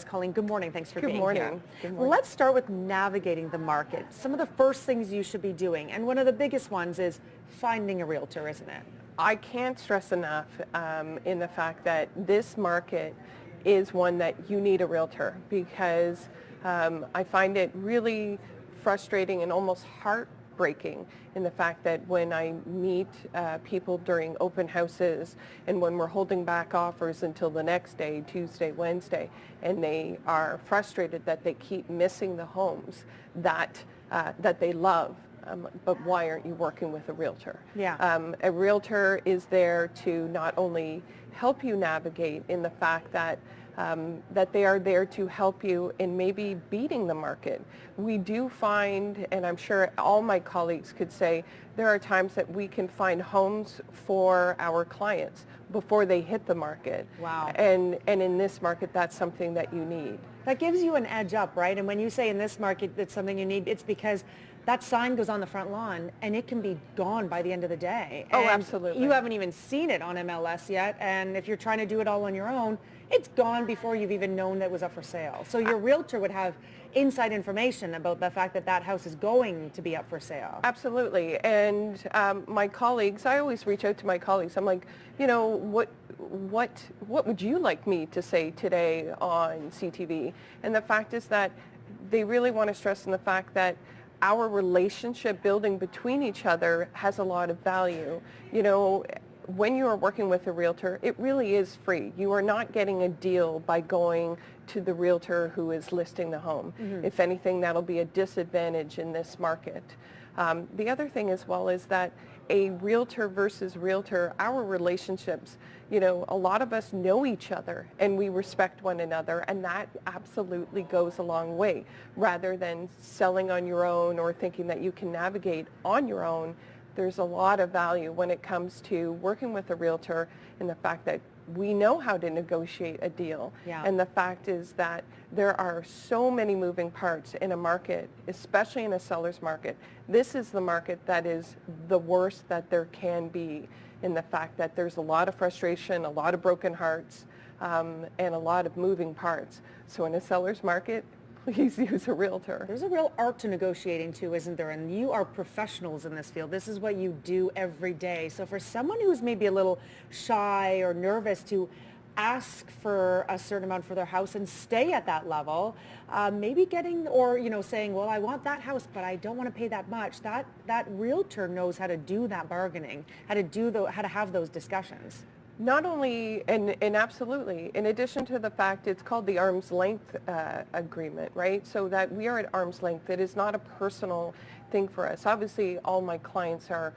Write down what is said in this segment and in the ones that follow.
Colleen, good morning. Thanks for Good being morning. here. Good morning. Let's start with navigating the market. Some of the first things you should be doing, and one of the biggest ones is finding a realtor, isn't it? I can't stress enough in the fact that this market is one that you need a realtor because I find it really frustrating and almost heartbreaking in the fact that when I meet people during open houses and when we're holding back offers until the next day, Tuesday, Wednesday, and they are frustrated that they keep missing the homes that they love. But why aren't you working with a realtor? Yeah. A realtor is there to not only help you navigate in the fact that that they are there to help you in maybe beating the market. We do find, and I'm sure all my colleagues could say, there are times that we can find homes for our clients before they hit the market. Wow. And in this market, that's something that you need. That gives you an edge up, right? And when you say in this market that's something you need, it's because that sign goes on the front lawn and it can be gone by the end of the day. Oh, And absolutely. You haven't even seen it on MLS yet. And if you're trying to do it all on your own, it's gone before you've even known that it was up for sale. So your realtor would have inside information about the fact that that house is going to be up for sale. Absolutely. And my colleagues, I always reach out to my colleagues. I'm like, what would you like me to say today on CTV? And the fact is that they really want to stress in the fact that our relationship building between each other has a lot of value. When you are working with a realtor, it really is free. You are not getting a deal by going to the realtor who is listing the home. Mm-hmm. If anything, that'll be a disadvantage in this market. The other thing as well is that a realtor versus realtor, our relationships, a lot of us know each other and we respect one another, and that absolutely goes a long way. Rather than selling on your own or thinking that you can navigate on your own, there's a lot of value when it comes to working with a realtor in the fact that we know how to negotiate a deal. Yeah. And the fact is that there are so many moving parts in a market, especially in a seller's market. This is the market that is the worst that there can be, in the fact that there's a lot of frustration, a lot of broken hearts, and a lot of moving parts. So in a seller's market, please use a realtor. There's a real art to negotiating too, isn't there? And you are professionals in this field. This is what you do every day. So for someone who's maybe a little shy or nervous to ask for a certain amount for their house and stay at that level, maybe getting, or, saying, well, I want that house, but I don't want to pay that much. That realtor knows how to do that bargaining, how to have those discussions. Not only, and absolutely, in addition to the fact it's called the arm's length agreement, right? So that we are at arm's length. It is not a personal thing for us. Obviously, all my clients are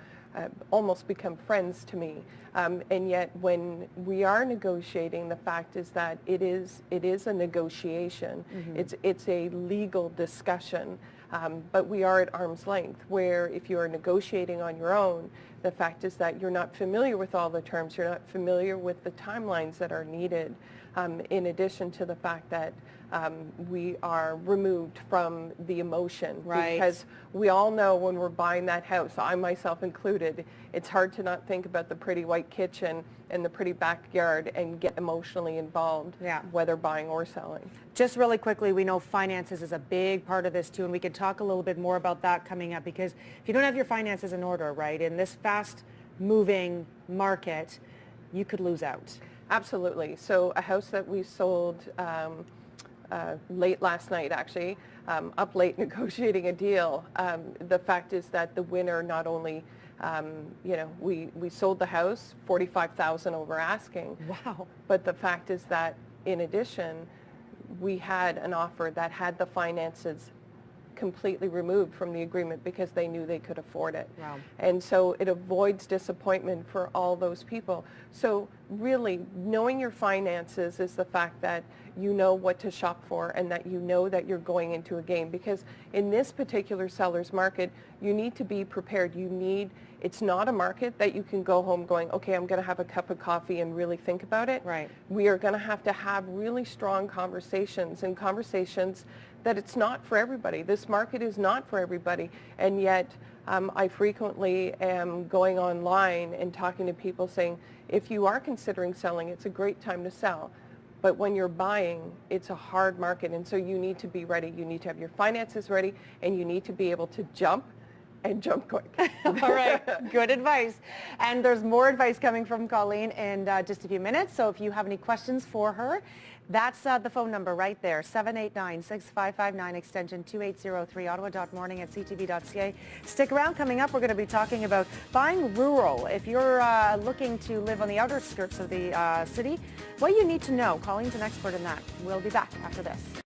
almost become friends to me. And yet when we are negotiating, the fact is that it is a negotiation. Mm-hmm. It's a legal discussion. But we are at arm's length, where if you are negotiating on your own, the fact is that you're not familiar with all the terms, you're not familiar with the timelines that are needed, in addition to the fact that we are removed from the emotion. Right. Because we all know when we're buying that house, I myself included, it's hard to not think about the pretty white kitchen and the pretty backyard and get emotionally involved, yeah, whether buying or selling. Just really quickly, we know finances is a big part of this too, and we could talk a little bit more about that coming up, because if you don't have your finances in order, right, in this fast-moving market, you could lose out. Absolutely. So a house that we sold late last night, actually, up late negotiating a deal. The fact is that the winner not only, we sold the house $45,000 over asking. Wow. But the fact is that in addition, we had an offer that had the finances completely removed from the agreement because they knew they could afford it. Wow. And so it avoids disappointment for all those people. So really, knowing your finances is the fact that you know what to shop for and that you know that you're going into a game. Because in this particular seller's market, you need to be prepared. It's not a market that you can go home going, okay, I'm going to have a cup of coffee and really think about it. Right. We are going to have really strong conversations, and conversations that it's not for everybody. This market is not for everybody. And yet I frequently am going online and talking to people saying, if you are considering selling, it's a great time to sell. But when you're buying, it's a hard market, and so you need to be ready. You need to have your finances ready, and you need to be able to jump and jump quick. All right, good advice. And there's more advice coming from Colleen in just a few minutes. So if you have any questions for her, that's the phone number right there, 789-6559, extension 2803, ottawa.morning@ctv.ca. Stick around. Coming up, we're going to be talking about buying rural. If you're looking to live on the outer skirts of the city, what you need to know. Colleen's an expert in that. We'll be back after this.